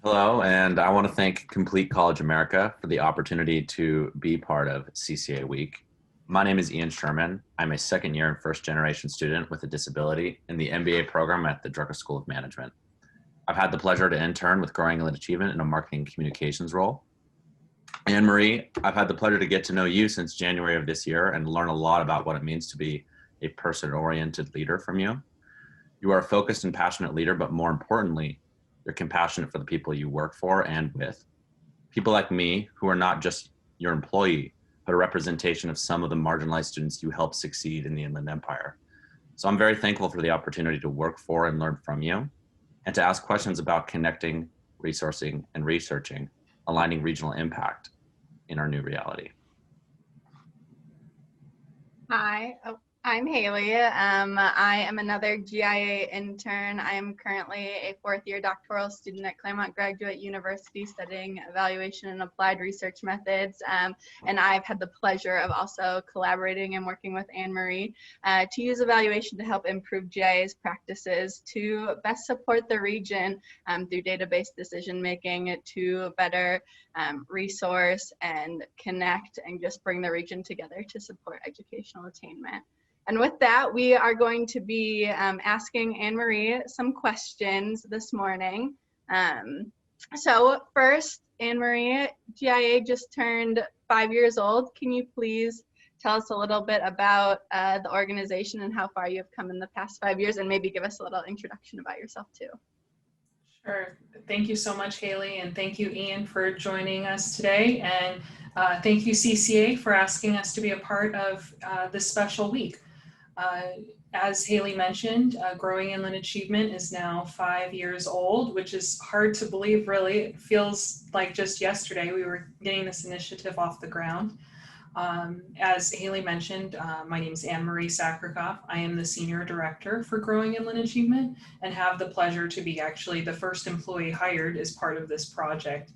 Hello, and I want to thank Complete College America for the opportunity to be part of CCA Week. My name is Ian Sherman. I'm a second year and first generation student with a disability in the MBA program at the Drucker School of Management. I've had the pleasure to intern with Growing England Achievement in a marketing communications role. Anne Marie, I've had the pleasure to get to know you since January of this year and learn a lot about what it means to be a person-oriented leader from you. You are a focused and passionate leader, but more importantly, you're compassionate for the people you work for and with. People like me who are not just your employee, but a representation of some of the marginalized students you help succeed in the Inland Empire. So I'm very thankful for the opportunity to work for and learn from you, and to ask questions about connecting, resourcing, and researching, aligning regional impact in our new reality. Hi, I'm Haley. I am another GIA intern. I am currently a fourth-year doctoral student at Claremont Graduate University studying evaluation and applied research methods. And I've had the pleasure of also collaborating and working with Anne Marie to use evaluation to help improve GIA's practices to best support the region through database decision making to better resource and connect and just bring the region together to support educational attainment. And with that, we are going to be asking Anne Marie some questions this morning. So first, Anne Marie, GIA just turned 5 years old. Can you please tell us a little bit about the organization and how far you have come in the past 5 years, and maybe give us a little introduction about yourself too? Sure. Thank you so much, Haley, and thank you, Ian, for joining us today. And thank you, CCA, for asking us to be a part of this special week. As Haley mentioned, Growing Inland Achievement is now 5 years old, which is hard to believe, really. It feels like just yesterday we were getting this initiative off the ground. As Haley mentioned, my name is Anne Marie Sakrikoff. I am the Senior Director for Growing Inland Achievement and have the pleasure to be actually the first employee hired as part of this project.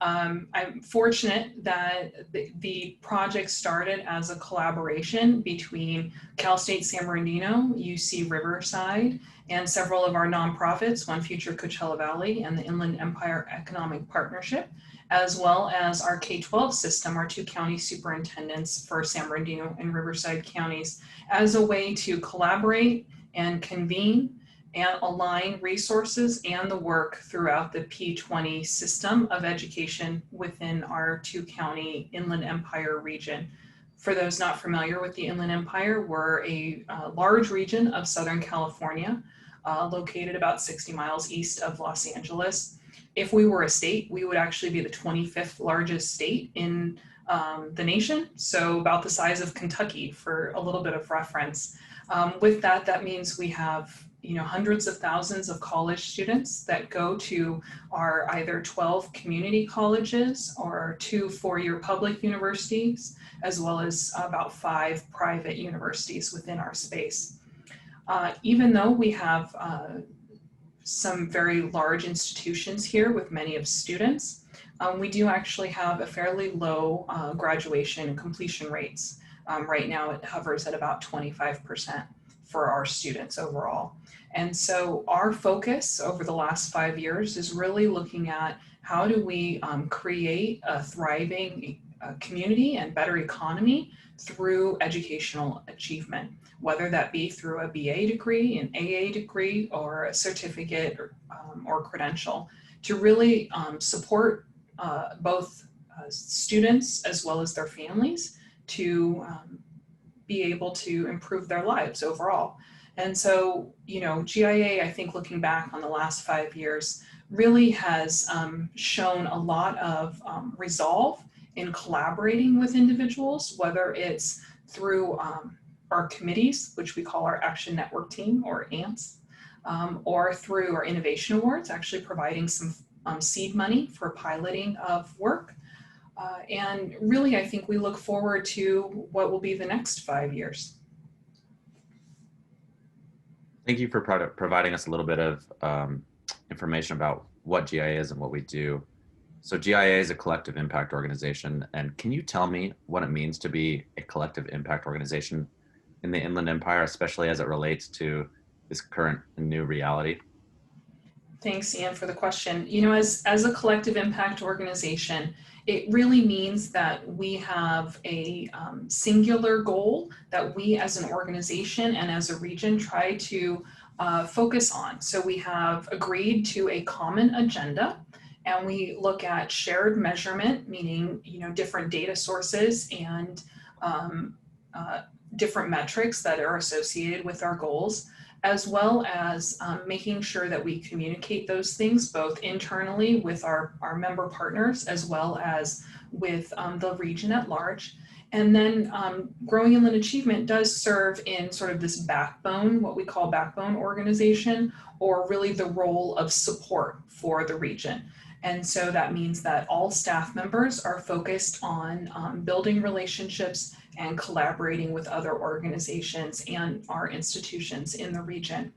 I'm fortunate that the project started as a collaboration between Cal State San Bernardino, UC Riverside, and several of our nonprofits, One Future Coachella Valley and the Inland Empire Economic Partnership, as well as our K-12 system, our two county superintendents for San Bernardino and Riverside counties, as a way to collaborate and convene and align resources and the work throughout the P20 system of education within our two county Inland Empire region. For those not familiar with the Inland Empire, we're a large region of Southern California, located about 60 miles east of Los Angeles. If we were a state, we would actually be the 25th largest state in the nation, so about the size of Kentucky for a little bit of reference. With that, that means we have hundreds of thousands of college students that go to our either 12 community colleges or 2 4-year public universities, as well as about 5 private universities within our space. Even though we have some very large institutions here with many of students, we do actually have a fairly low graduation and completion rates. Right now it hovers at about 25% for our students overall. And so our focus over the last 5 years is really looking at how do we create a thriving community and better economy through educational achievement, whether that be through a BA degree, an AA degree, or a certificate or credential, to really support both students as well as their families to be able to improve their lives overall. And so, GIA, I think looking back on the last 5 years, really has shown a lot of resolve in collaborating with individuals, whether it's through our committees, which we call our Action Network Team, or ANTS, or through our Innovation Awards, actually providing some seed money for piloting of work. And really, I think we look forward to what will be the next 5 years. Thank you for providing us a little bit of information about what GIA is and what we do. So GIA is a collective impact organization. And can you tell me what it means to be a collective impact organization in the Inland Empire, especially as it relates to this current and new reality? Thanks, Ian, for the question. You know, as a collective impact organization, it really means that we have a singular goal that we as an organization and as a region try to focus on. So we have agreed to a common agenda, and we look at shared measurement, meaning, you know, different data sources and different metrics that are associated with our goals, as well as making sure that we communicate those things both internally with our member partners as well as with the region at large. And then growing inland achievement does serve in sort of this backbone, what we call backbone organization, or really the role of support for the region. And so that means that all staff members are focused on building relationships and collaborating with other organizations and our institutions in the region.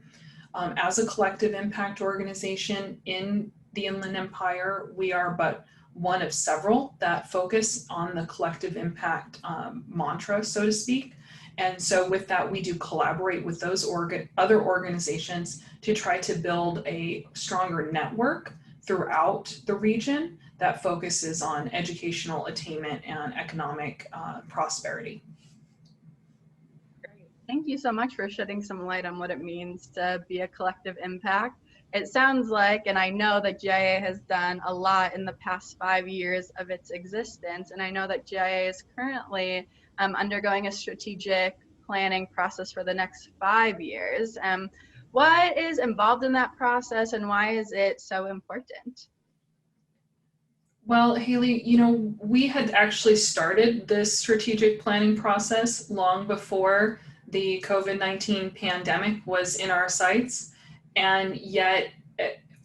As a collective impact organization in the Inland Empire, we are but one of several that focus on the collective impact mantra, so to speak. And so with that, we do collaborate with those other organizations to try to build a stronger network throughout the region that focuses on educational attainment and economic prosperity. Great. Thank you so much for shedding some light on what it means to be a collective impact. It sounds like, and I know that GIA has done a lot in the past 5 years of its existence, and I know that GIA is currently undergoing a strategic planning process for the next 5 years. What is involved in that process, and why is it so important? Well, Haley, you know, we had actually started this strategic planning process long before the COVID-19 pandemic was in our sights. And yet,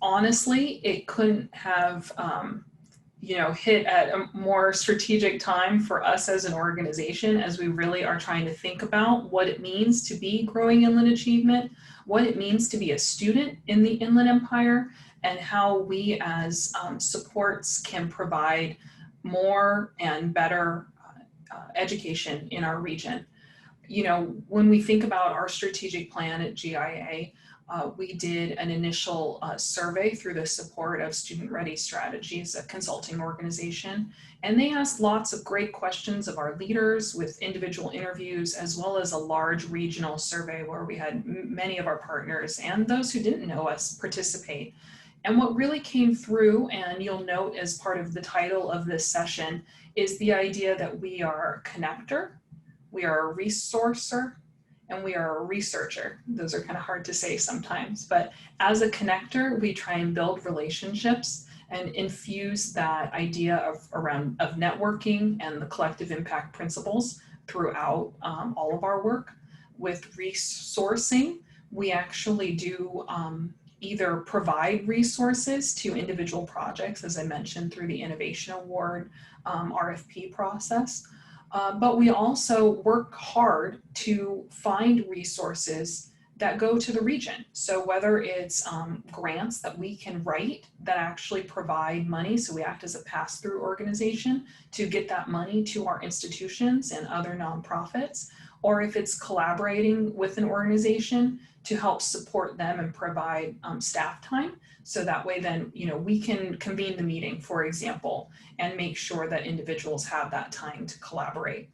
honestly, it couldn't have, you know, hit at a more strategic time for us as an organization, as we really are trying to think about what it means to be growing inland achievement, what it means to be a student in the Inland Empire, and how we as supports can provide more and better education in our region. You know, when we think about our strategic plan at GIA, we did an initial survey through the support of Student Ready Strategies, a consulting organization, and they asked lots of great questions of our leaders with individual interviews, as well as a large regional survey where we had many of our partners and those who didn't know us participate. And what really came through, and you'll note as part of the title of this session, is the idea that we are a connector, we are a resourcer, and we are a researcher. Those are kind of hard to say sometimes, but as a connector, we try and build relationships and infuse that idea of networking and the collective impact principles throughout all of our work. With resourcing, we actually do either provide resources to individual projects, as I mentioned, through the Innovation Award RFP process, but we also work hard to find resources that go to the region. So whether it's grants that we can write that actually provide money, so we act as a pass-through organization to get that money to our institutions and other nonprofits, or if it's collaborating with an organization to help support them and provide staff time. So that way then, you know, we can convene the meeting, for example, and make sure that individuals have that time to collaborate.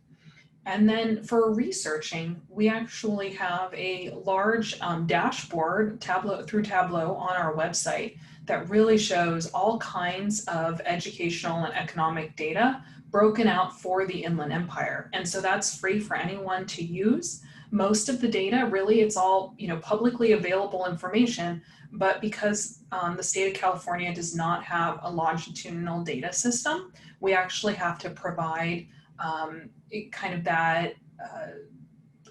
And then for researching, we actually have a large dashboard through Tableau on our website that really shows all kinds of educational and economic data broken out for the Inland Empire. And so that's free for anyone to use. Most of the data, really, it's all, you know, publicly available information, but because the state of California does not have a longitudinal data system, we actually have to provide kind of that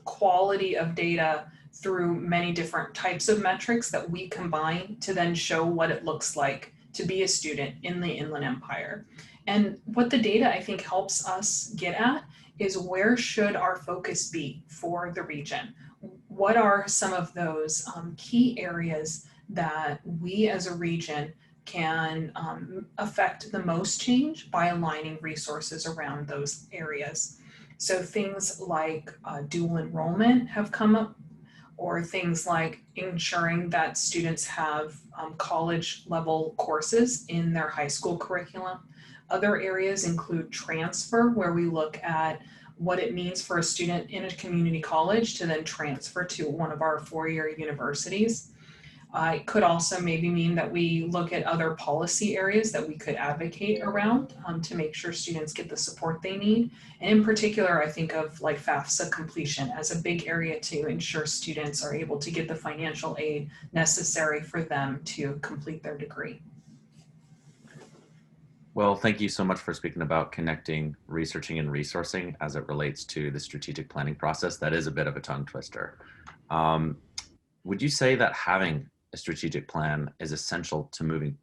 quality of data through many different types of metrics that we combine to then show what it looks like to be a student in the Inland Empire. And what the data, I think, helps us get at is where should our focus be for the region? What are some of those key areas that we as a region can affect the most change by aligning resources around those areas? So things like dual enrollment have come up or things like ensuring that students have college level courses in their high school curriculum. Other areas include transfer, where we look at what it means for a student in a community college to then transfer to one of our four-year universities. It could also maybe mean that we look at other policy areas that we could advocate around to make sure students get the support they need. And in particular, I think of like FAFSA completion as a big area to ensure students are able to get the financial aid necessary for them to complete their degree. Well, thank you so much for speaking about connecting researching and resourcing as it relates to the strategic planning process. That is a bit of a tongue twister. Would you say that having a strategic plan is essential to moving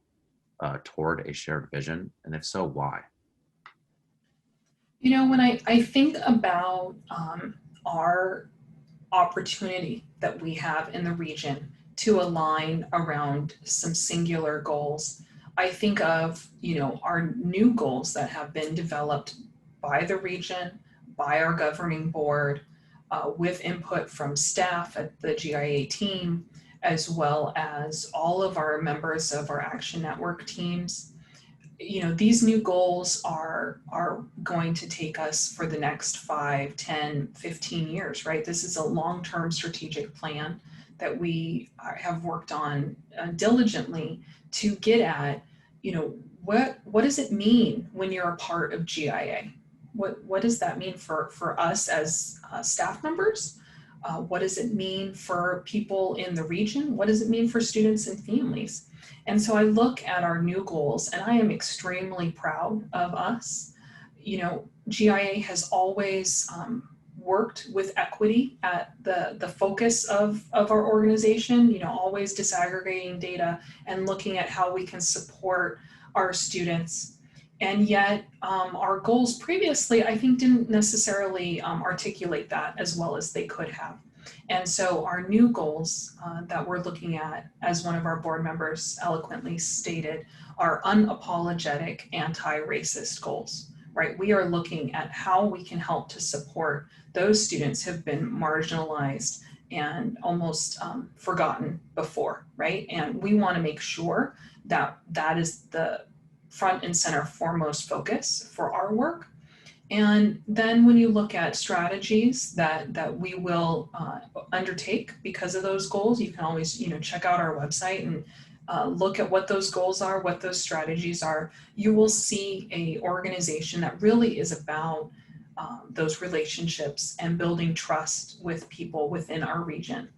toward a shared vision? And if so, why? You know, when I think about our opportunity that we have in the region to align around some singular goals, I think of, you know, our new goals that have been developed by the region, by our governing board, with input from staff at the GIA team, as well as all of our members of our Action Network teams. You know, these new goals are going to take us for the next 5, 10, 15 years, right? This is a long-term strategic plan that we have worked on diligently to get at, you know, what does it mean when you're a part of GIA? What does that mean for us as staff members? What does it mean for people in the region? What does it mean for students and families? And so I look at our new goals and I am extremely proud of us. You know, GIA has always worked with equity at the focus of our organization, you know, always disaggregating data and looking at how we can support our students. And yet our goals previously, I think, didn't necessarily articulate that as well as they could have. And so our new goals that we're looking at, as one of our board members eloquently stated, are unapologetic anti-racist goals, right? We are looking at how we can help to support those students who have been marginalized and almost forgotten before, right? And we want to make sure that that is the front and center foremost focus for our work. And then when you look at strategies that we will undertake because of those goals, you can always, you know, check out our website and look at what those goals are, what those strategies are. You will see a organization that really is about those relationships and building trust with people within our region.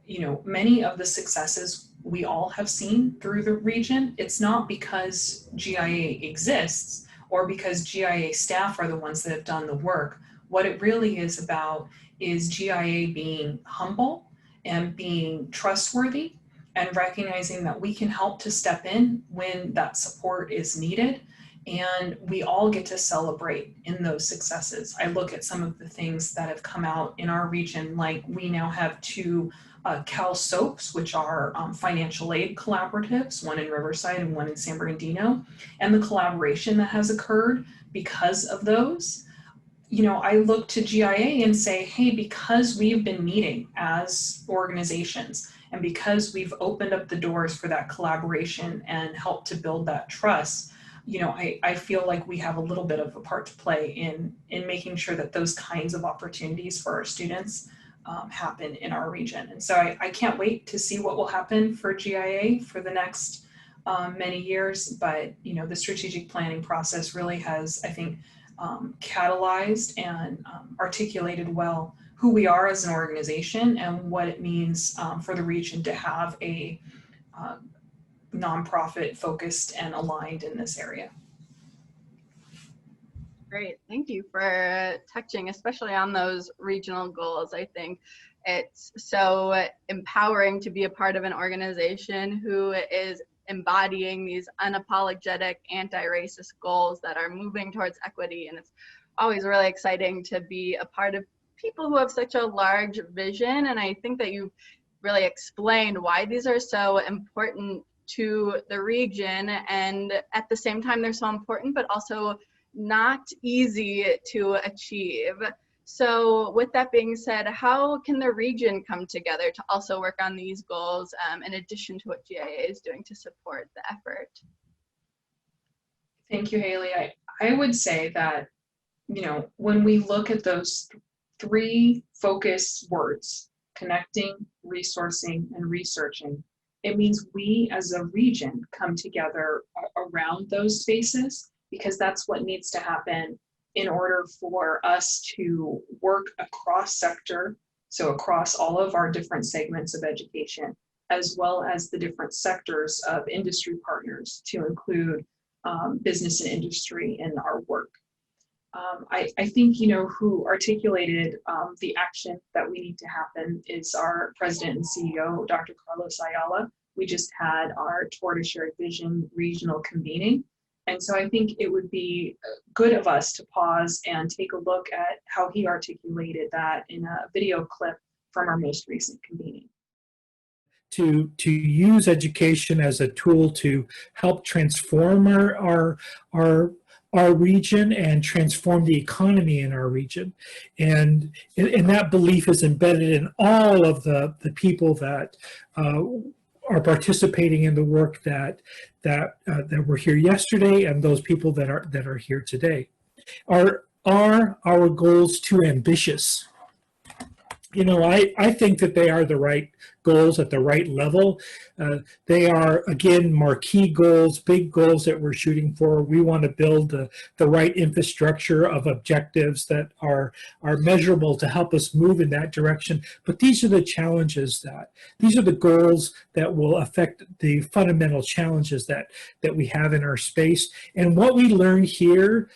You know, many of the successes we all have seen through the region, it's not because GIA exists or because GIA staff are the ones that have done the work. What it really is about is GIA being humble and being trustworthy and recognizing that we can help to step in when that support is needed. And we all get to celebrate in those successes. I look at some of the things that have come out in our region, like we now have 2 Cal SOAPs, which are financial aid collaboratives, one in Riverside and one in San Bernardino, and the collaboration that has occurred because of those. You know, I look to GIA and say, hey, because we've been meeting as organizations and because we've opened up the doors for that collaboration and helped to build that trust, you know, I feel like we have a little bit of a part to play in making sure that those kinds of opportunities for our students happen in our region. And so I can't wait to see what will happen for GIA for the next many years. But, you know, the strategic planning process really has, I think, catalyzed and articulated well who we are as an organization and what it means for the region to have a nonprofit focused and aligned in this area. Great, thank you for touching, especially on those regional goals. I think it's so empowering to be a part of an organization who is embodying these unapologetic anti-racist goals that are moving towards equity. And it's always really exciting to be a part of people who have such a large vision. And I think that you've really explained why these are so important to the region. And at the same time, they're so important, but also not easy to achieve. So with that being said, how can the region come together to also work on these goals in addition to what GIA is doing to support the effort? Thank you, Haley. I would say that, when we look at those three focus words, connecting, resourcing, and researching, it means we as a region come together around those spaces, because that's what needs to happen in order for us to work across sector, so across all of our different segments of education, as well as the different sectors of industry partners to include business and industry in our work. I think, who articulated the action that we need to happen is our president and CEO, Dr. Carlos Ayala. We just had our Tour de Shared Vision regional convening. And so I think it would be good of us to pause and take a look at how he articulated that in a video clip from our most recent convening. To use education as a tool to help transform our region and transform the economy in our region. And that belief is embedded in all of the people that are participating in the work that were here yesterday, and those people that are here today. Are our goals too ambitious? I think that they are the right goals at the right level. They are, again, marquee goals, big goals that we're shooting for. We want to build the right infrastructure of objectives that are measurable to help us move in that direction. But these are the challenges these are the goals that will affect the fundamental challenges that we have in our space. And what we learn here,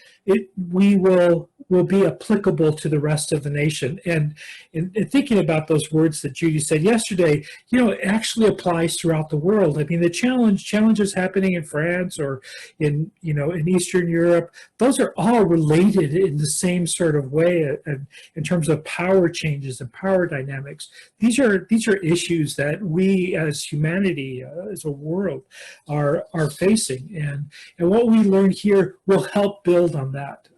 we will be applicable to the rest of the nation. And in thinking about those words that Judy said yesterday, it actually applies throughout the world. I mean, the challenges happening in France or in Eastern Europe, those are all related in the same sort of way in terms of power changes and power dynamics. These are issues that we as humanity, as a world, are facing. And what we learn here will help build on that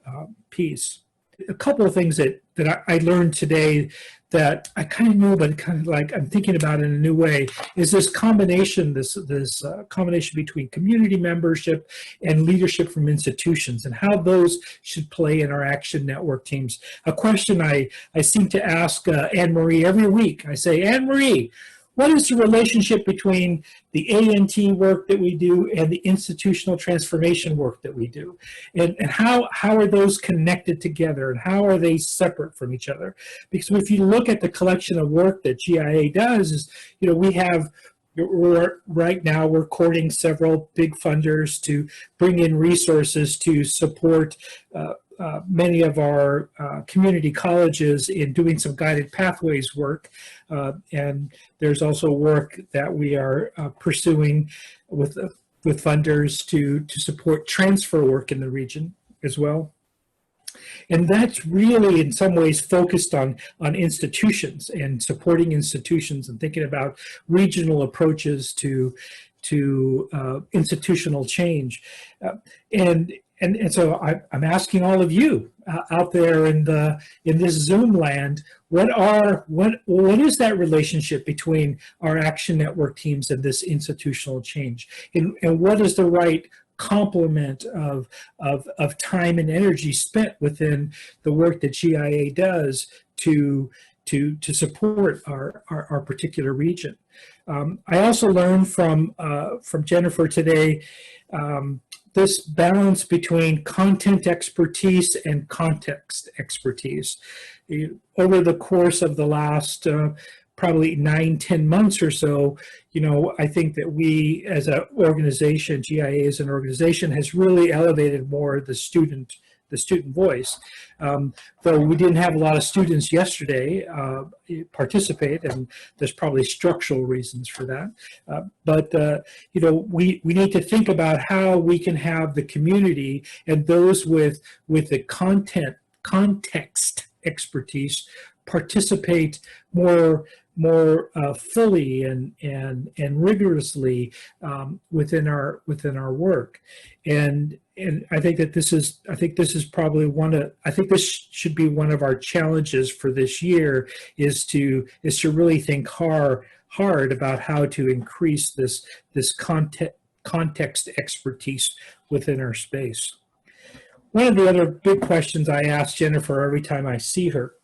piece. A couple of things that I learned today that I kind of knew, but kind of like I'm thinking about in a new way, is this combination between community membership and leadership from institutions, and how those should play in our action network teams. A question I seem to ask Anne-Marie every week. I say, Anne-Marie, what is the relationship between the ANT work that we do and the institutional transformation work that we do? And how are those connected together, and how are they separate from each other? Because if you look at the collection of work that GIA does, is, right now we're courting several big funders to bring in resources to support many of our community colleges in doing some guided pathways work. And there's also work that we are pursuing with funders to support transfer work in the region as well. And that's really in some ways focused on institutions and supporting institutions and thinking about regional approaches to institutional change. And so I'm asking all of you out there in this Zoom land, what is that relationship between our action network teams and this institutional change? And what is the right complement of time and energy spent within the work that GIA does to support our particular region? I also learned from Jennifer today this balance between content expertise and context expertise. Over the course of the last probably 9-10 months or so, I think that we as an organization, GIA as an organization, has really elevated more the student voice. Though we didn't have a lot of students yesterday participate, and there's probably structural reasons for that. But we need to think about how we can have the community and those with the context expertise participate more fully and rigorously within our work. And I think that this is probably this should be one of our challenges for this year, is to really think hard about how to increase this context expertise within our space. One of the other big questions I ask Jennifer every time I see her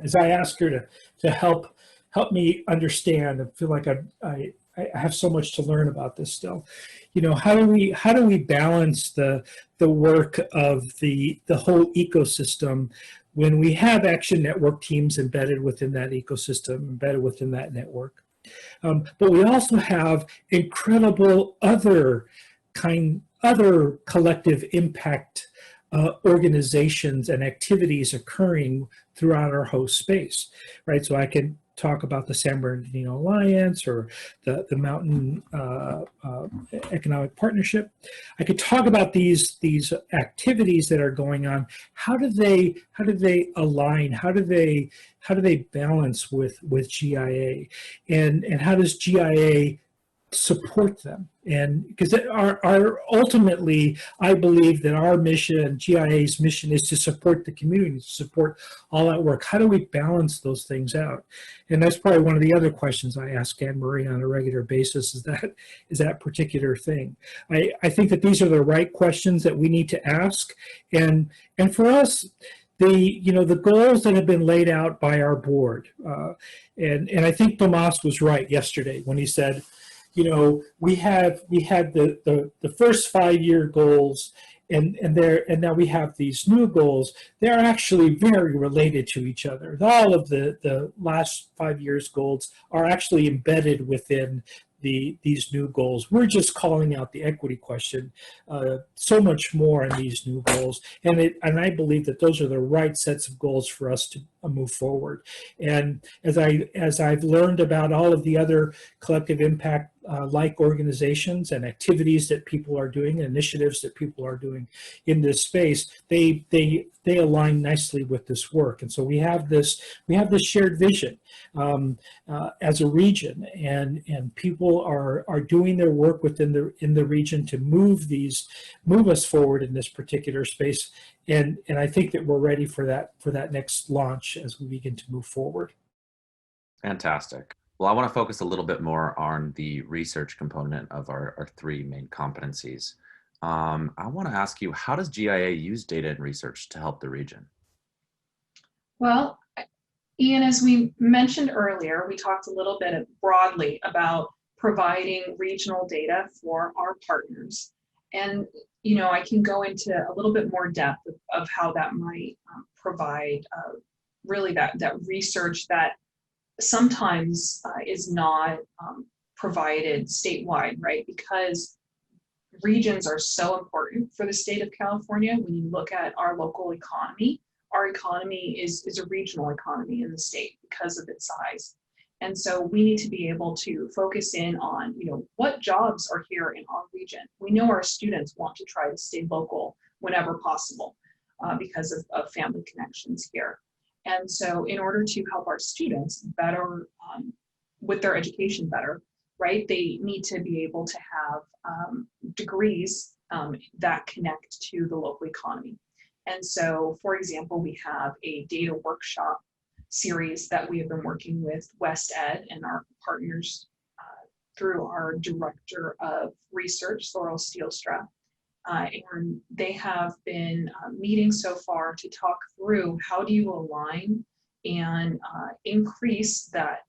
is I ask her to help me understand and feel like I have so much to learn about this still. You know, how do we balance the work of the whole ecosystem when we have action network teams embedded within that ecosystem, embedded within that network? But we also have incredible other collective impact organizations and activities occurring throughout our host space, right? So I can talk about the San Bernardino Alliance or the Mountain Economic Partnership. I could talk about these activities that are going on. How do they align? How do they balance with GIA? And how does GIA support them? And because our ultimately, I believe that our mission, GIA's mission, is to support the community, to support all that work. How do we balance those things out? And that's probably one of the other questions I ask Anne Marie on a regular basis, is that particular thing. I think that these are the right questions that we need to ask. And for us, the goals that have been laid out by our board, and I think Tomas was right yesterday when he said, you know, we had the first 5-year goals, and now we have these new goals. They're actually very related to each other. All of the last 5 years goals are actually embedded within these new goals. We're just calling out the equity question so much more in these new goals, and I believe that those are the right sets of goals for us to move forward. And as I've learned about all of the other collective impact like organizations and activities that people are doing, initiatives that people are doing in this space, they align nicely with this work. And so we have this shared vision as a region, and people are doing their work within the region to move us forward in this particular space. And I think that we're ready for that next launch as we begin to move forward. Fantastic. Well, I want to focus a little bit more on the research component of our 3 main competencies. I want to ask you, how does GIA use data and research to help the region? Well, Ian, as we mentioned earlier, we talked a little bit broadly about providing regional data for our partners. And, you know, I can go into a little bit more depth of how that might provide really that research that sometimes is not provided statewide, right? Because regions are so important for the state of California. When you look at our local economy, our economy is a regional economy in the state because of its size. And so we need to be able to focus in on, you know, what jobs are here in our region. We know our students want to try to stay local whenever possible because of family connections here. And so in order to help our students better with their education better, right, they need to be able to have degrees that connect to the local economy. And so, for example, we have a data workshop series that we have been working with West Ed and our partners through our director of research, Sorrel Steelstra. And they have been meeting so far to talk through how do you align and increase that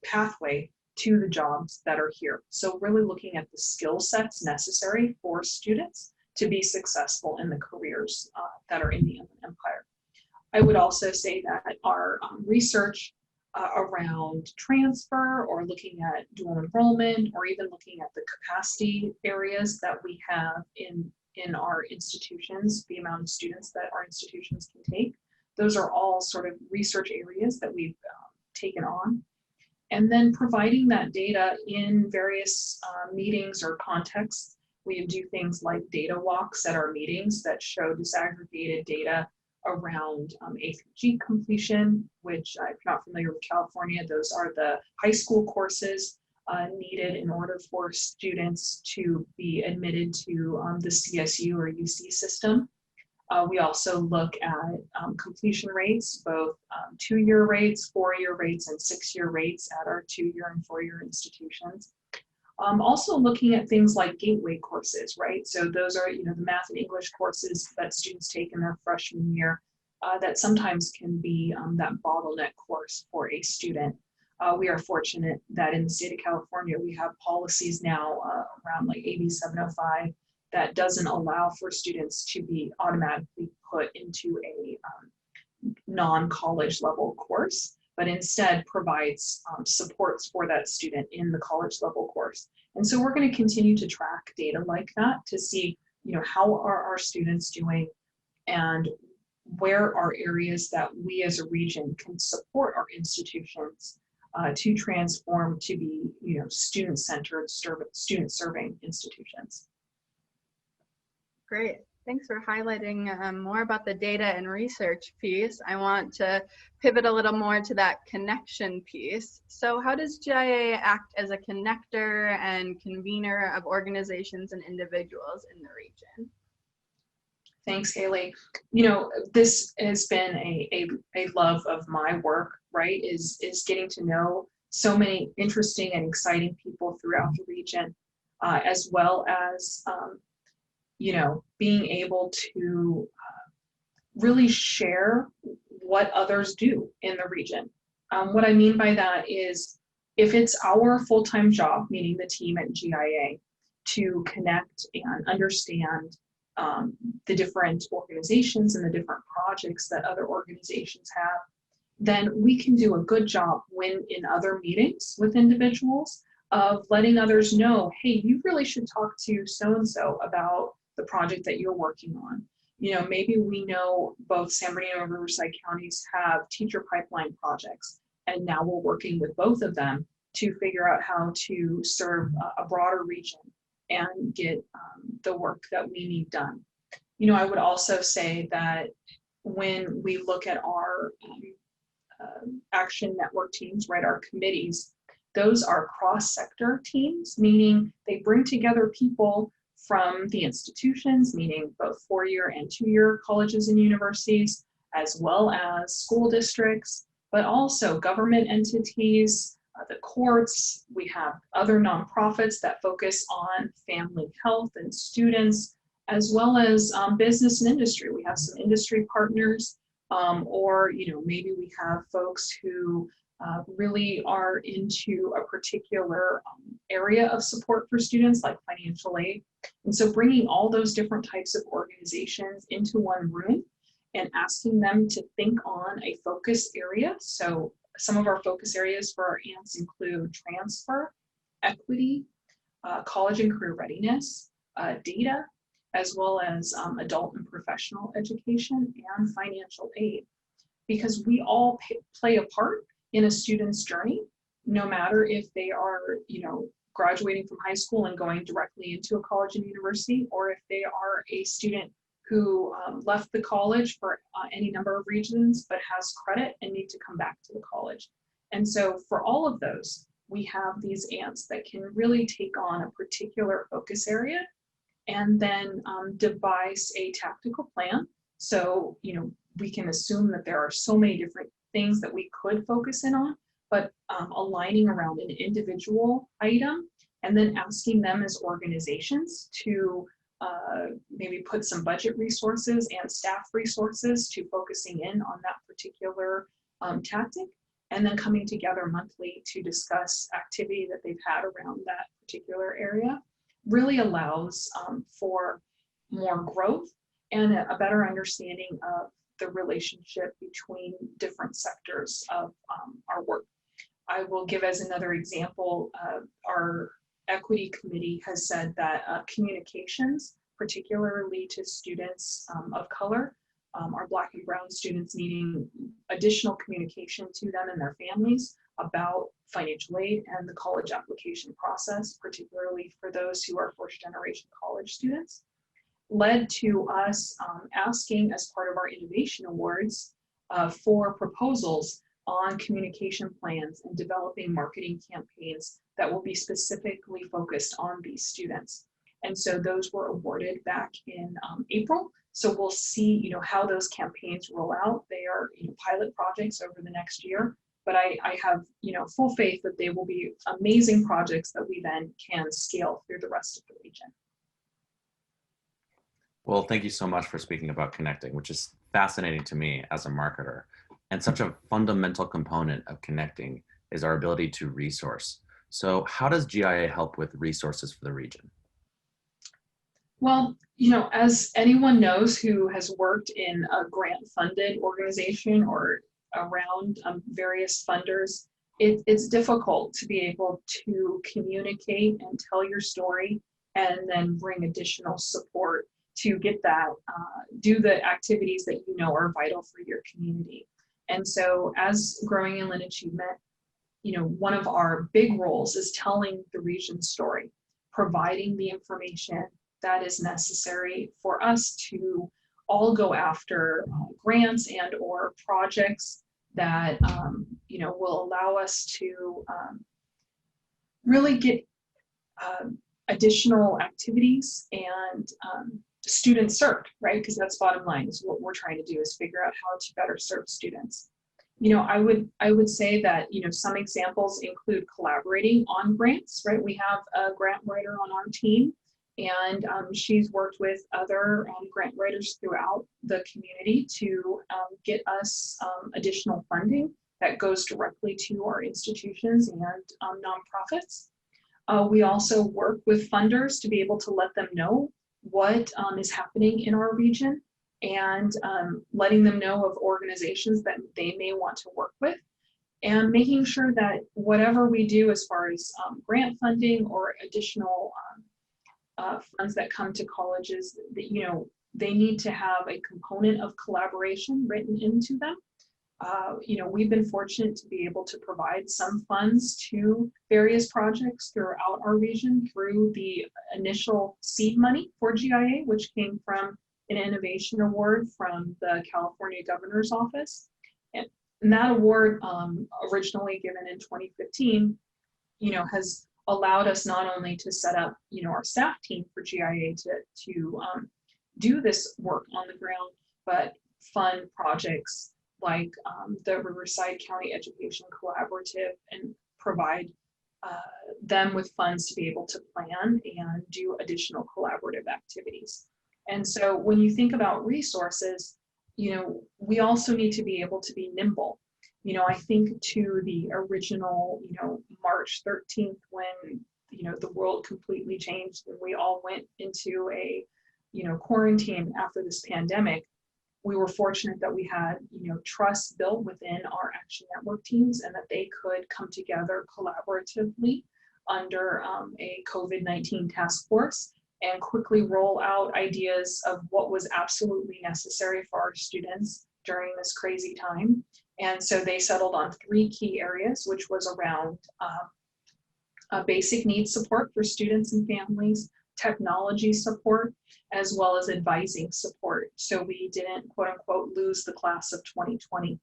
pathway to the jobs that are here. So really looking at the skill sets necessary for students to be successful in the careers that are in the Inland Empire. I would also say that our research around transfer or looking at dual enrollment or even looking at the capacity areas that we have in our institutions, the amount of students that our institutions can take, those are all sort of research areas that we've taken on. And then providing that data in various meetings or contexts. We do things like data walks at our meetings that show disaggregated data around A through G completion, which if you're not familiar with California, those are the high school courses needed in order for students to be admitted to the CSU or UC system. We also look at completion rates, both 2-year rates, 4-year rates, and 6-year rates at our 2-year and 4-year institutions. Also looking at things like gateway courses, right? So those are, the math and English courses that students take in their freshman year that sometimes can be that bottleneck course for a student. We are fortunate that in the state of California, we have policies now around like AB 705 that doesn't allow for students to be automatically put into a non-college level course, but instead provides supports for that student in the college level course. And so we're going to continue to track data like that to see, how are our students doing and where are areas that we as a region can support our institutions to transform to be, student-centered, student-serving institutions. Great. Thanks for highlighting more about the data and research piece. I want to pivot a little more to that connection piece. So how does GIA act as a connector and convener of organizations and individuals in the region? Thanks, Haley. This has been a love of my work, right? Is getting to know so many interesting and exciting people throughout the region, as well as being able to really share what others do in the region. What I mean by that is if it's our full-time job, meaning the team at GIA, to connect and understand the different organizations and the different projects that other organizations have, then we can do a good job when in other meetings with individuals of letting others know, hey, you really should talk to so-and-so about the project that you're working on. Maybe we know both San Bernardino and Riverside counties have teacher pipeline projects, and now we're working with both of them to figure out how to serve a broader region and get the work that we need done. I would also say that when we look at our action network teams, right, our committees, those are cross-sector teams, meaning they bring together people from the institutions, meaning both 4-year and 2-year colleges and universities, as well as school districts, but also government entities, the courts. We have other nonprofits that focus on family health and students, as well as business and industry. We have some industry partners, or maybe we have folks who really are into a particular area of support for students, like financial aid. And so bringing all those different types of organizations into one room and asking them to think on a focus area. So some of our focus areas for our ANTs include transfer, equity, college and career readiness, data, as well as adult and professional education and financial aid. Because we all play a part in a student's journey, no matter if they are, graduating from high school and going directly into a college and university, or if they are a student who left the college for any number of reasons, but has credit and need to come back to the college. And so for all of those, we have these ANTs that can really take on a particular focus area and then devise a tactical plan. So, we can assume that there are so many different things that we could focus in on, but aligning around an individual item and then asking them as organizations to maybe put some budget resources and staff resources to focusing in on that particular tactic, and then coming together monthly to discuss activity that they've had around that particular area really allows for more growth and a better understanding of the relationship between different sectors of our work. I will give as another example, our equity committee has said that communications, particularly to students of color, our Black and Brown students needing additional communication to them and their families about financial aid and the college application process, particularly for those who are first-generation college students, led to us asking, as part of our innovation awards, for proposals on communication plans and developing marketing campaigns that will be specifically focused on these students. And so those were awarded back in April. So we'll see, how those campaigns roll out. They are, pilot projects over the next year, but I have, full faith that they will be amazing projects that we then can scale through the rest of the region. Well, thank you so much for speaking about connecting, which is fascinating to me as a marketer. And such a fundamental component of connecting is our ability to resource. So how does GIA help with resources for the region? Well, as anyone knows who has worked in a grant-funded organization or around various funders, it's difficult to be able to communicate and tell your story and then bring additional support to get that, do the activities that are vital for your community. And so as Growing in Learning Achievement, one of our big roles is telling the region's story, providing the information that is necessary for us to all go after grants and or projects that will allow us to really get additional activities and students served, right? Because that's bottom line, is what we're trying to do, is figure out how to better serve students. I would say that some examples include collaborating on grants, right? We have a grant writer on our team, and she's worked with other grant writers throughout the community to get us additional funding that goes directly to our institutions and nonprofits. We also work with funders to be able to let them know what is happening in our region, and letting them know of organizations that they may want to work with, and making sure that whatever we do as far as grant funding or additional funds that come to colleges, that they need to have a component of collaboration written into them. We've been fortunate to be able to provide some funds to various projects throughout our region through the initial seed money for GIA, which came from an innovation award from the California Governor's Office. And that award, originally given in 2015, has allowed us not only to set up, our staff team for GIA to do this work on the ground, but fund projects like the Riverside County Education Collaborative, and provide them with funds to be able to plan and do additional collaborative activities. And so when you think about resources, we also need to be able to be nimble. I think to the original, March 13th, when, the world completely changed and we all went into a, quarantine after this pandemic, we were fortunate that we had, trust built within our Action Network teams, and that they could come together collaboratively under a COVID-19 task force and quickly roll out ideas of what was absolutely necessary for our students during this crazy time. And so they settled on 3 key areas, which was around basic needs support for students and families, technology support, as well as advising support. So we didn't, quote unquote, lose the class of 2020.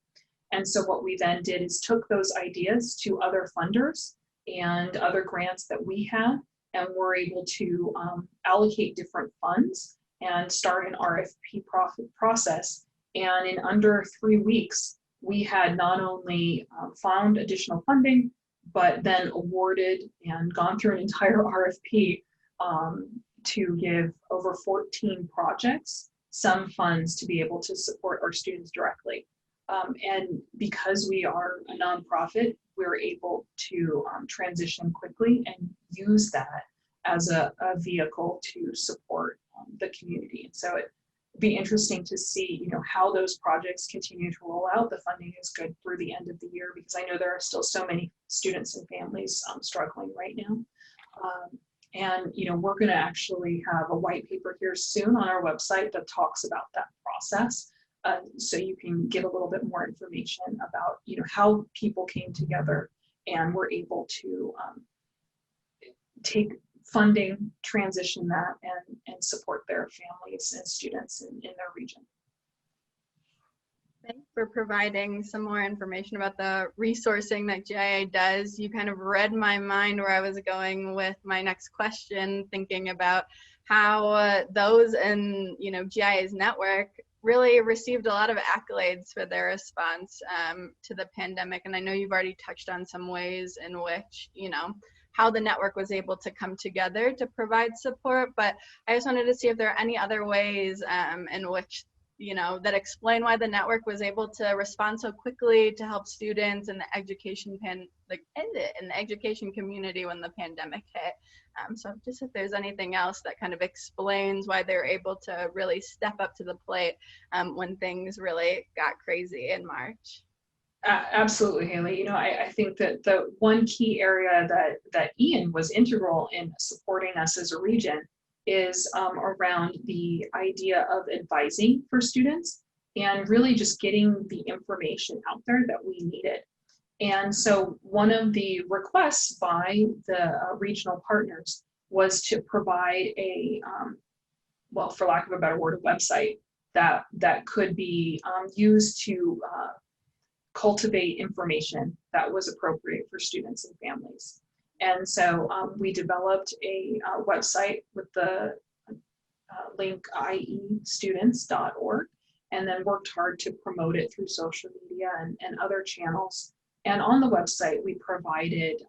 And so what we then did is took those ideas to other funders and other grants that we had, and were able to allocate different funds and start an RFP process. And in under 3 weeks, we had not only found additional funding, but then awarded and gone through an entire RFP to give over 14 projects some funds to be able to support our students directly. And because we are a nonprofit, we're able to transition quickly and use that as a vehicle to support the community. And so it'd be interesting to see, how those projects continue to roll out. The funding is good through the end of the year, because I know there are still so many students and families struggling right now. And we're going to actually have a white paper here soon on our website that talks about that process. So you can get a little bit more information about, how people came together and were able to take funding transition that and support their families and students in their region. Thanks for providing some more information about the resourcing that GIA does. You kind of read my mind where I was going with my next question, thinking about how those in GIA's network really received a lot of accolades for their response to the pandemic. And I know you've already touched on some ways in which, how the network was able to come together to provide support. But I just wanted to see if there are any other ways in which that explain why the network was able to respond so quickly to help students in the education community when the pandemic hit. So just if there's anything else that kind of explains why they're able to really step up to the plate when things really got crazy in March. Absolutely, Haley. I think that the one key area that Ian was integral in supporting us as a region is around the idea of advising for students and really just getting the information out there that we needed. And so one of the requests by the regional partners was to provide a, well, for lack of a better word, a website that could be used to cultivate information that was appropriate for students and families. And so we developed a website with the link iestudents.org, and then worked hard to promote it through social media and other channels. And on the website, we provided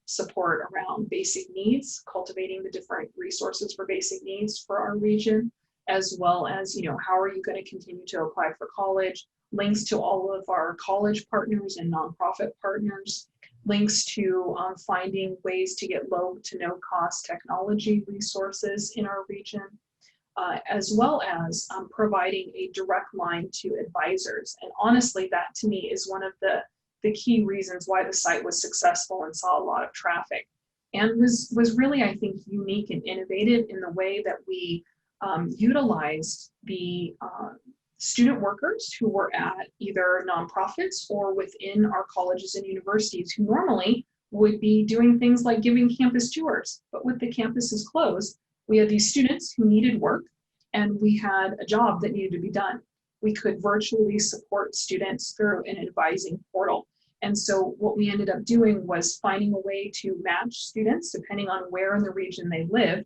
support around basic needs, cultivating the different resources for basic needs for our region, as well as, how are you going to continue to apply for college, links to all of our college partners and nonprofit partners, links to finding ways to get low to no cost technology resources in our region, as well as providing a direct line to advisors. And honestly, that to me is one of the key reasons why the site was successful and saw a lot of traffic, and was really, I think, unique and innovative in the way that we utilized the student workers who were at either nonprofits or within our colleges and universities, who normally would be doing things like giving campus tours. But with the campuses closed, we had these students who needed work, and we had a job that needed to be done. We could virtually support students through an advising portal. And so what we ended up doing was finding a way to match students, depending on where in the region they lived,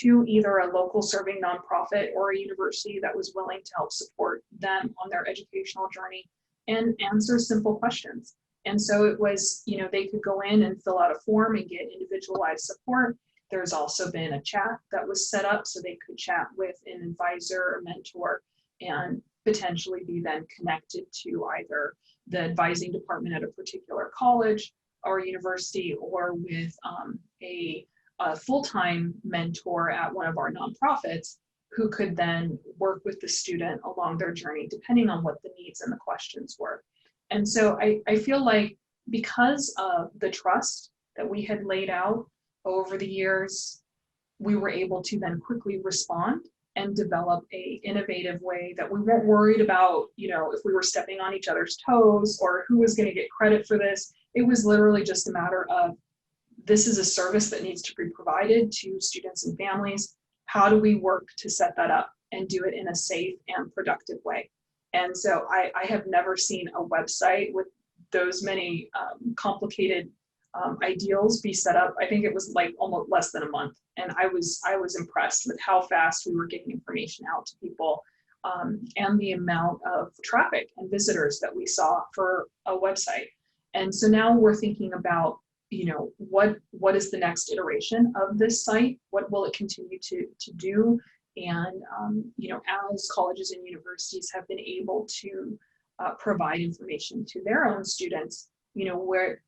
to either a local serving nonprofit or a university that was willing to help support them on their educational journey and answer simple questions. And so it was, they could go in and fill out a form and get individualized support. There's also been a chat that was set up so they could chat with an advisor or mentor and potentially be then connected to either the advising department at a particular college or university, or with a full-time mentor at one of our nonprofits who could then work with the student along their journey, depending on what the needs and the questions were. And so I feel like because of the trust that we had laid out over the years, we were able to then quickly respond and develop a innovative way that we weren't worried about, if we were stepping on each other's toes or who was going to get credit for this. It was literally just a matter of, this is a service that needs to be provided to students and families. How do we work to set that up and do it in a safe and productive way? And so I have never seen a website with those many complicated ideals be set up. I think it was like almost less than a month. And I was impressed with how fast we were getting information out to people, and the amount of traffic and visitors that we saw for a website. And so now we're thinking about, what is the next iteration of this site? What will it continue to do? And, as colleges and universities have been able to provide information to their own students,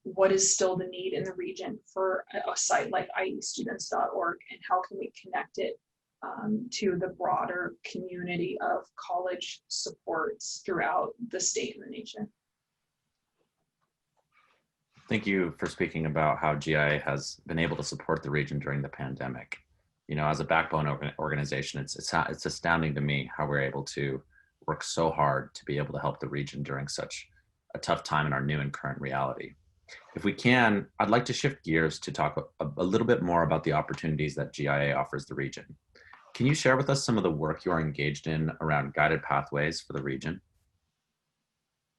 what is still the need in the region for a site like iestudents.org, and how can we connect it to the broader community of college supports throughout the state and the nation. Thank you for speaking about how GIA has been able to support the region during the pandemic. As a backbone organization, it's astounding to me how we're able to work so hard to be able to help the region during such a tough time in our new and current reality. If we can, I'd like to shift gears to talk a little bit more about the opportunities that GIA offers the region. Can you share with us some of the work you are engaged in around guided pathways for the region?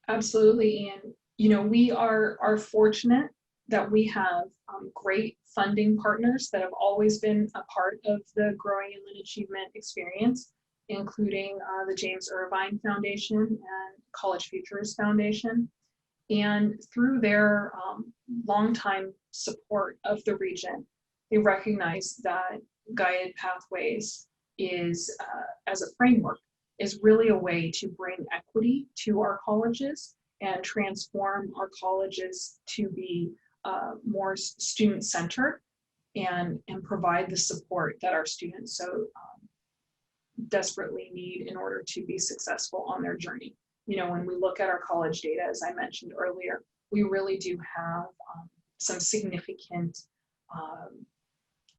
Absolutely, Ian. You know, we are fortunate that we have great funding partners that have always been a part of the Growing Inland Achievement experience, including the James Irvine Foundation and College Futures Foundation. And through their longtime support of the region, they recognize that guided pathways is, as a framework, is really a way to bring equity to our colleges and transform our colleges to be more student-centered and provide the support that our students so desperately need in order to be successful on their journey. You know, when we look at our college data, as I mentioned earlier, we really do have some significant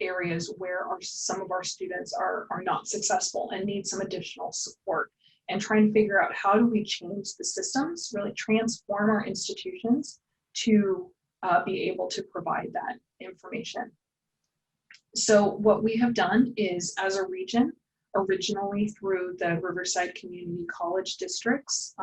areas where some of our students are not successful and need some additional support, and trying to figure out how do we change the systems, really transform our institutions to be able to provide that information. So what we have done is, as a region, originally through the Riverside Community College District's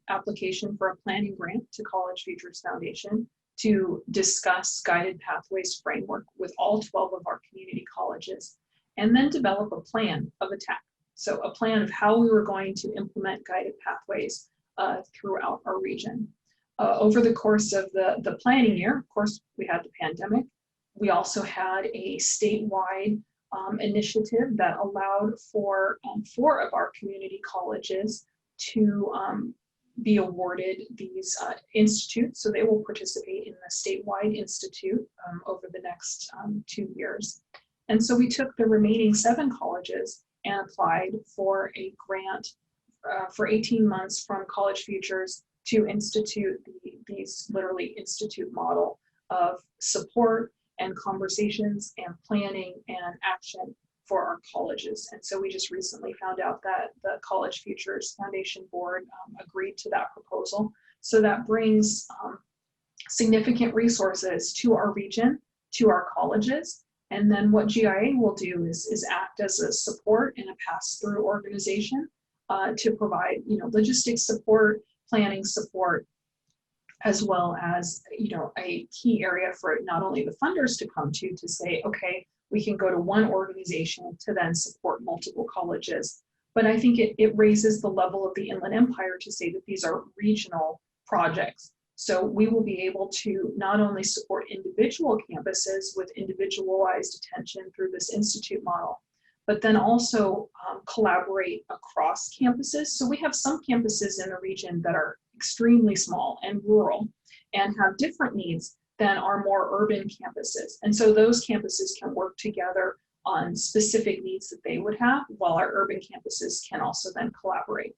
application for a planning grant to College Futures Foundation to discuss guided pathways framework with all 12 of our community colleges, and then develop a plan of attack. So a plan of how we were going to implement guided pathways throughout our region. Over the course of the planning year, of course, we had the pandemic. We also had a statewide initiative that allowed for 4 of our community colleges to be awarded these institutes. So they will participate in the statewide institute over the next 2 years. And so we took the remaining 7 colleges and applied for a grant for 18 months from College Futures to institute these literally institute model of support and conversations and planning and action for our colleges. And so we just recently found out that the College Futures Foundation Board agreed to that proposal. So that brings significant resources to our region, to our colleges. And then what GIA will do is act as a support and a pass-through organization to provide, you know, logistics support, planning support, as well as, you know, a key area for not only the funders to come to say, okay, we can go to one organization to then support multiple colleges. But I think it raises the level of the Inland Empire to say that these are regional projects. So we will be able to not only support individual campuses with individualized attention through this institute model, but then also collaborate across campuses. So we have some campuses in the region that are extremely small and rural and have different needs than our more urban campuses. And so those campuses can work together on specific needs that they would have, while our urban campuses can also then collaborate.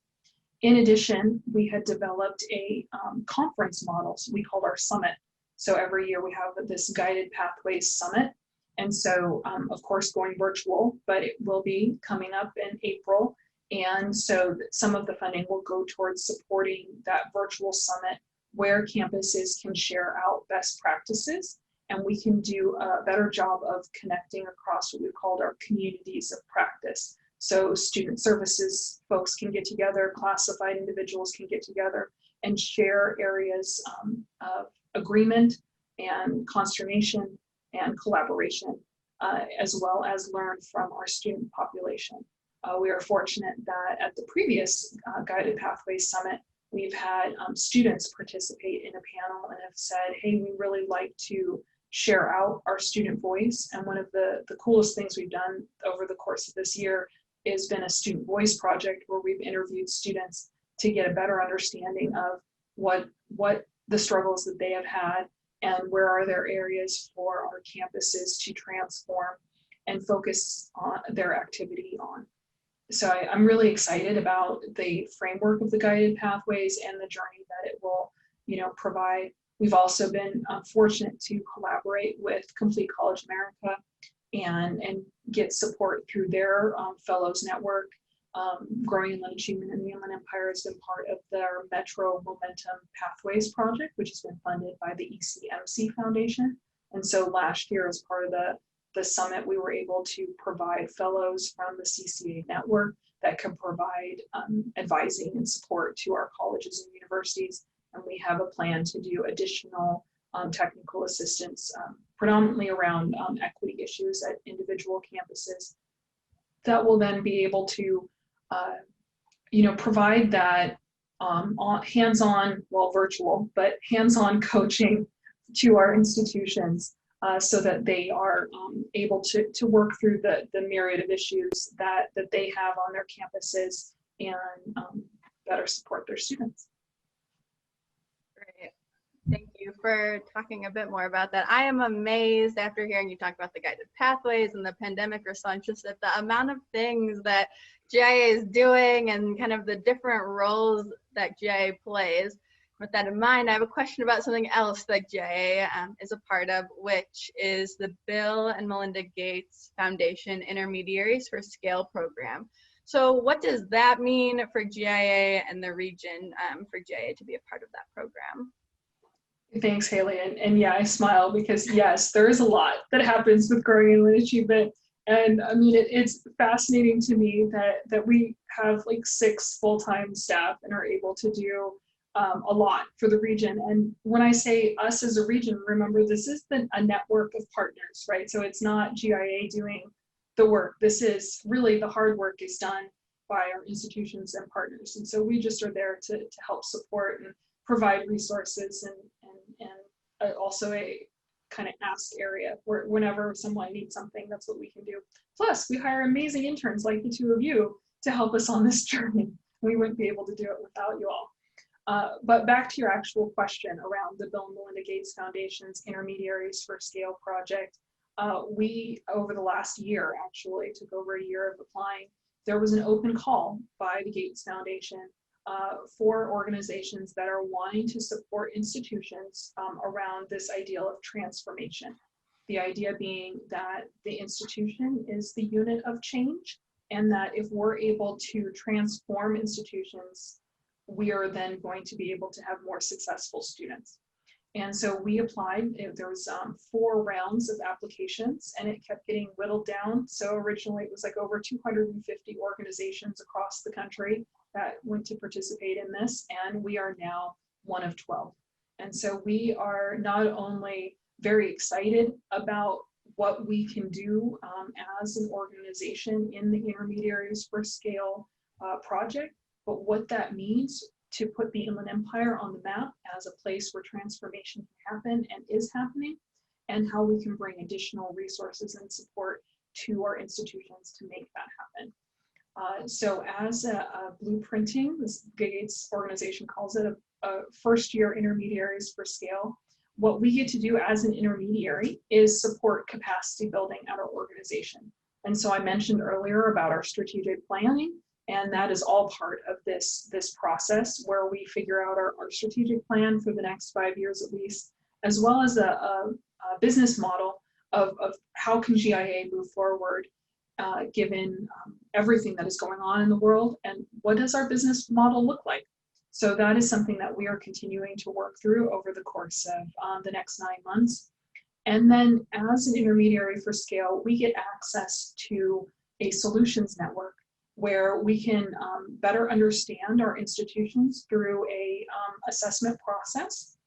In addition, we had developed a conference model, so we called our summit. So every year we have this Guided Pathways Summit. And so, of course, going virtual, but it will be coming up in April. And so some of the funding will go towards supporting that virtual summit where campuses can share out best practices, and we can do a better job of connecting across what we've called our communities of practice. So student services folks can get together, classified individuals can get together and share areas of agreement and consternation and collaboration, as well as learn from our student population. We are fortunate that at the previous Guided Pathways Summit, we've had students participate in a panel and have said, hey, we really like to share out our student voice. And one of the coolest things we've done over the course of this year has been a student voice project where we've interviewed students to get a better understanding of what the struggles that they have had and where are there areas for our campuses to transform and focus on their activity on. So I'm really excited about the framework of the Guided Pathways and the journey that it will, provide. We've also been fortunate to collaborate with Complete College America and get support through their fellows network Growing Inland Achievement in the Inland Empire has been part of their Metro Momentum Pathways project, which has been funded by the ECMC Foundation. And so last year, as part of the summit, we were able to provide fellows from the CCA network that can provide advising and support to our colleges and universities. And we have a plan to do additional technical assistance, predominantly around equity issues at individual campuses, that will then be able to provide that hands-on, well, virtual, but hands-on coaching to our institutions so that they are able to work through the myriad of issues that they have on their campuses and better support their students. Great. Thank you for talking a bit more about that. I am amazed after hearing you talk about the guided pathways and the pandemic response, just at the amount of things that GIA is doing and kind of the different roles that GIA plays. With that in mind, I have a question about something else that GIA is a part of, which is the Bill and Melinda Gates Foundation Intermediaries for Scale program. So what does that mean for GIA and the region for GIA to be a part of that program? Thanks, Haley. And yeah, I smile because yes, there is a lot that happens with Growing Inland Achievement. And I mean, it's fascinating to me that we have like 6 full-time staff and are able to do a lot for the region. And when I say us as a region, remember, this is a network of partners, right? So it's not GIA doing the work. This is really, the hard work is done by our institutions and partners. And so we just are there to help support and provide resources and also a kind of ask area where whenever someone needs something, that's what we can do. Plus, we hire amazing interns like the 2 of you to help us on this journey. We wouldn't be able to do it without you all. But back to your actual question around the Bill and Melinda Gates Foundation's Intermediaries for Scale project. We, over the last year, actually took over a year of applying, there was an open call by the Gates Foundation for organizations that are wanting to support institutions around this ideal of transformation. The idea being that the institution is the unit of change, and that if we're able to transform institutions, we are then going to be able to have more successful students. And so we applied. There was 4 rounds of applications, and it kept getting whittled down. So originally it was like over 250 organizations across the country that went to participate in this, and we are now one of 12. And so we are not only very excited about what we can do as an organization in the Intermediaries for Scale project, but what that means to put the Inland Empire on the map as a place where transformation can happen and is happening, and how we can bring additional resources and support to our institutions to make that happen. So as a blueprinting, this Gates organization calls it a first-year Intermediaries for Scale, what we get to do as an intermediary is support capacity building at our organization. And so I mentioned earlier about our strategic planning, and that is all part of this process where we figure out our strategic plan for the next 5 years at least, as well as a business model of how can GIA move forward given everything that is going on in the world, and what does our business model look like? So that is something that we are continuing to work through over the course of the next 9 months. And then as an Intermediary for Scale, we get access to a solutions network where we can better understand our institutions through a assessment process,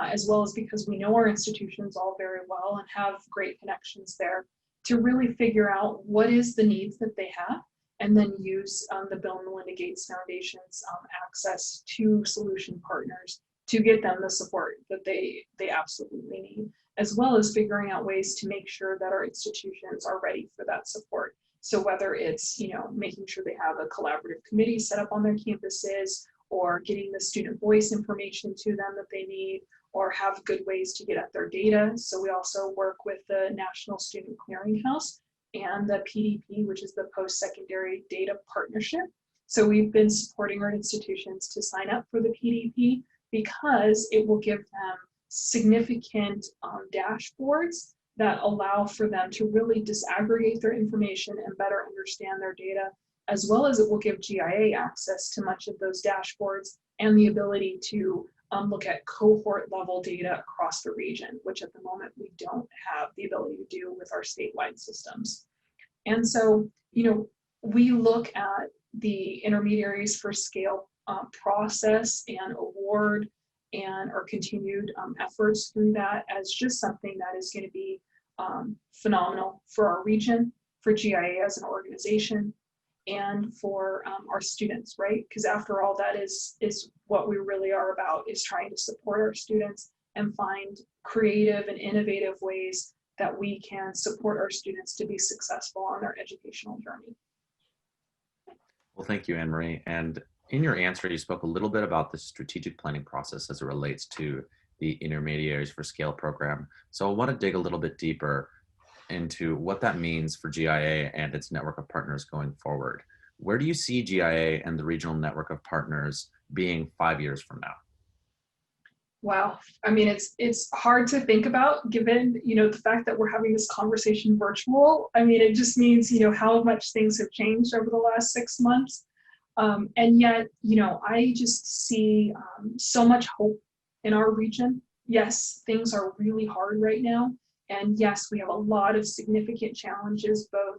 as well as because we know our institutions all very well and have great connections there, to really figure out what is the needs that they have, and then use the Bill and Melinda Gates Foundation's access to solution partners to get them the support that they absolutely need, as well as figuring out ways to make sure that our institutions are ready for that support. So whether it's making sure they have a collaborative committee set up on their campuses, or getting the student voice information to them that they need, or have good ways to get at their data. So we also work with the National Student Clearinghouse and the PDP, which is the Post-Secondary Data Partnership. So we've been supporting our institutions to sign up for the PDP because it will give them significant dashboards that allow for them to really disaggregate their information and better understand their data, as well as it will give GIA access to much of those dashboards and the ability to look at cohort level data across the region, which at the moment we don't have the ability to do with our statewide systems. And so, we look at the Intermediaries for Scale process and award and our continued efforts through that as just something that is going to be phenomenal for our region, for GIA as an organization, and for our students, right? Because after all, that is what we really are about, is trying to support our students and find creative and innovative ways that we can support our students to be successful on their educational journey. Well, thank you, Anne-Marie. And in your answer, you spoke a little bit about the strategic planning process as it relates to the Intermediaries for Scale program. So I want to dig a little bit deeper into what that means for GIA and its network of partners going forward. Where do you see GIA and the regional network of partners being 5 years from now? Wow. I mean, it's hard to think about given, the fact that we're having this conversation virtual. I mean, it just means, how much things have changed over the last 6 months. And yet, I just see so much hope in our region. Yes, things are really hard right now. And yes, we have a lot of significant challenges, both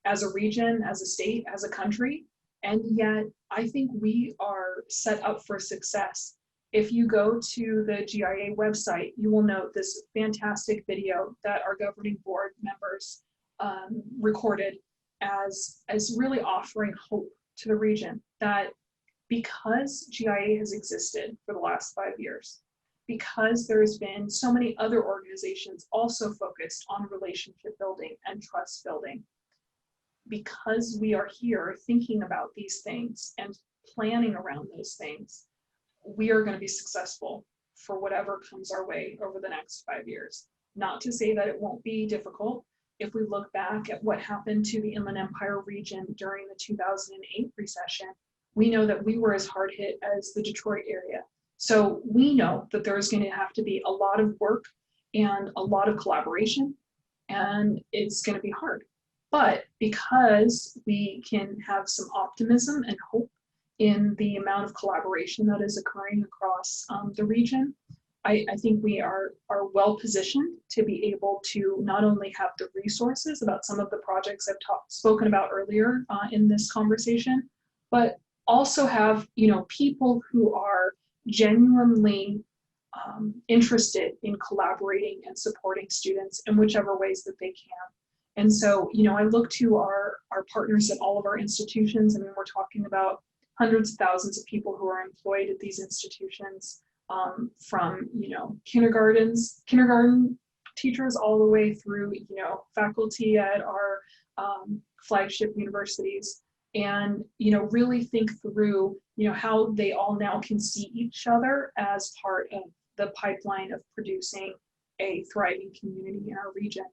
as a region, as a state, as a country. And yet, I think we are set up for success. If you go to the GIA website, you will note this fantastic video that our governing board members recorded as really offering hope to the region, that because GIA has existed for the last 5 years, because there's been so many other organizations also focused on relationship building and trust building, because we are here thinking about these things and planning around those things, we are going to be successful for whatever comes our way over the next 5 years. Not to say that it won't be difficult. If we look back at what happened to the Inland Empire region during the 2008 recession, we know that we were as hard hit as the Detroit area. So we know that there's going to have to be a lot of work and a lot of collaboration, and it's going to be hard. But because we can have some optimism and hope in the amount of collaboration that is occurring across the region, I think we are well positioned to be able to not only have the resources about some of the projects I've spoken about earlier in this conversation, but also have people who are genuinely interested in collaborating and supporting students in whichever ways that they can. And so, I look to our partners at all of our institutions. I mean, we're talking about hundreds of thousands of people who are employed at these institutions, from kindergarten teachers all the way through faculty at our flagship universities, and really think through how they all now can see each other as part of the pipeline of producing a thriving community in our region.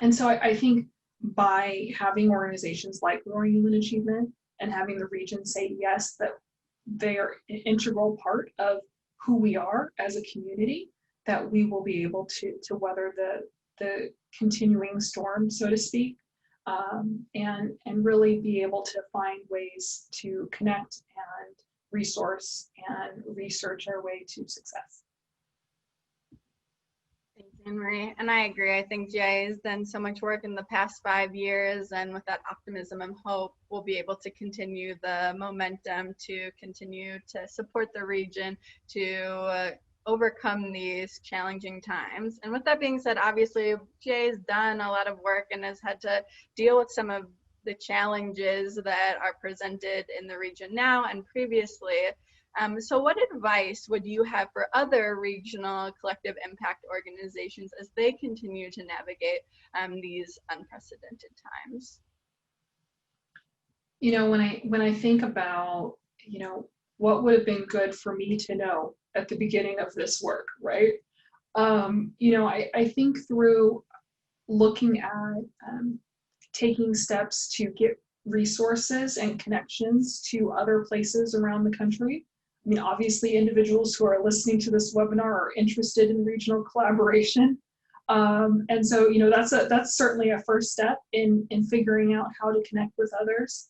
And so I think by having organizations like Roaring Human Achievement and having the region say yes, that they are an integral part of who we are as a community, that we will be able to weather the continuing storm, so to speak, and really be able to find ways to connect and resource and research our way to success. Thanks, Anne-Marie. And I agree. I think GIA has done so much work in the past 5 years, and with that optimism and hope, we'll be able to continue the momentum to continue to support the region to overcome these challenging times. And with that being said, obviously, GIA has done a lot of work and has had to deal with some of the challenges that are presented in the region now and previously. So what advice would you have for other regional collective impact organizations as they continue to navigate these unprecedented times? When I think about, what would have been good for me to know at the beginning of this work, right? I think through looking at taking steps to get resources and connections to other places around the country. I mean, obviously individuals who are listening to this webinar are interested in regional collaboration. And so, you know, that's certainly a first step in figuring out how to connect with others.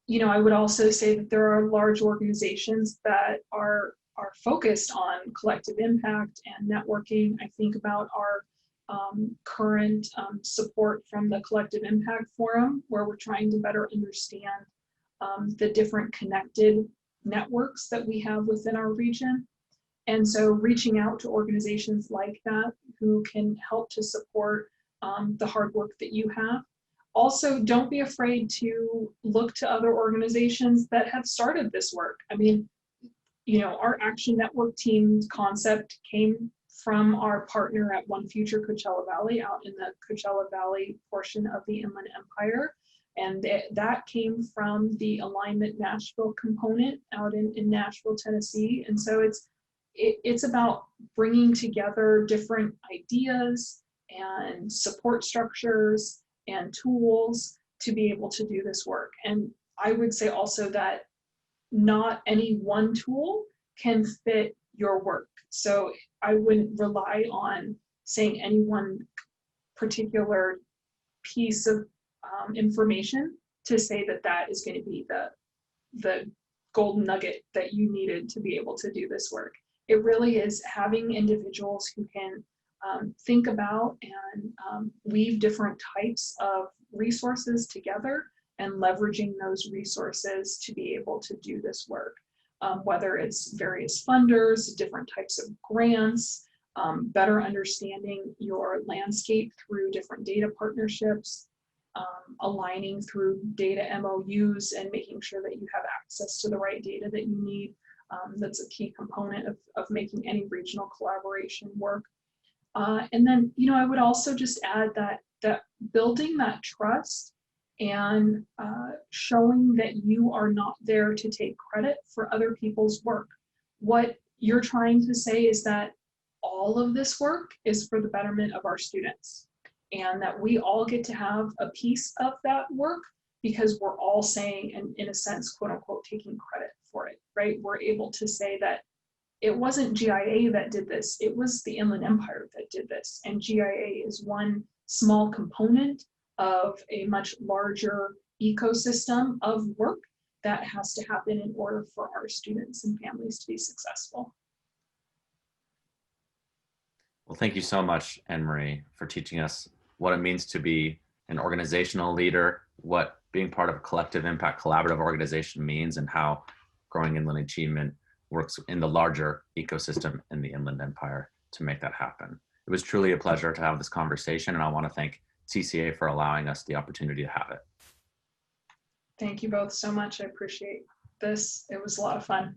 You know, I would also say that there are large organizations that are focused on collective impact and networking. I think about our current support from the Collective Impact Forum, where we're trying to better understand the different connected networks that we have within our region. And so reaching out to organizations like that who can help to support the hard work that you have. Also, don't be afraid to look to other organizations that have started this work. I mean, you know, our Action Network team concept came from our partner at One Future Coachella Valley, out in the Coachella Valley portion of the Inland Empire. And that came from the Alignment Nashville component out in Nashville, Tennessee. And so it's about bringing together different ideas and support structures and tools to be able to do this work. And I would say also that not any one tool can fit your work. So I wouldn't rely on saying any one particular piece of information to say that that is going to be the golden nugget that you needed to be able to do this work. It really is having individuals who can think about and weave different types of resources together and leveraging those resources to be able to do this work. Whether it's various funders, different types of grants, better understanding your landscape through different data partnerships, aligning through data MOUs and making sure that you have access to the right data that you need. That's a key component of making any regional collaboration work. And then, you know, I would also just add that building that trust and showing that you are not there to take credit for other people's work. What you're trying to say is that all of this work is for the betterment of our students, and that we all get to have a piece of that work because we're all saying, and in a sense, quote unquote, taking credit for it, right? We're able to say that it wasn't GIA that did this, it was the Inland Empire that did this. And GIA is one small component of a much larger ecosystem of work that has to happen in order for our students and families to be successful. Well, thank you so much, Anne-Marie, for teaching us what it means to be an organizational leader, what being part of a collective impact collaborative organization means, and how growing inland achievement works in the larger ecosystem in the Inland Empire to make that happen. It was truly a pleasure to have this conversation, and I want to thank CCA for allowing us the opportunity to have it. Thank you both so much. I appreciate this. It was a lot of fun.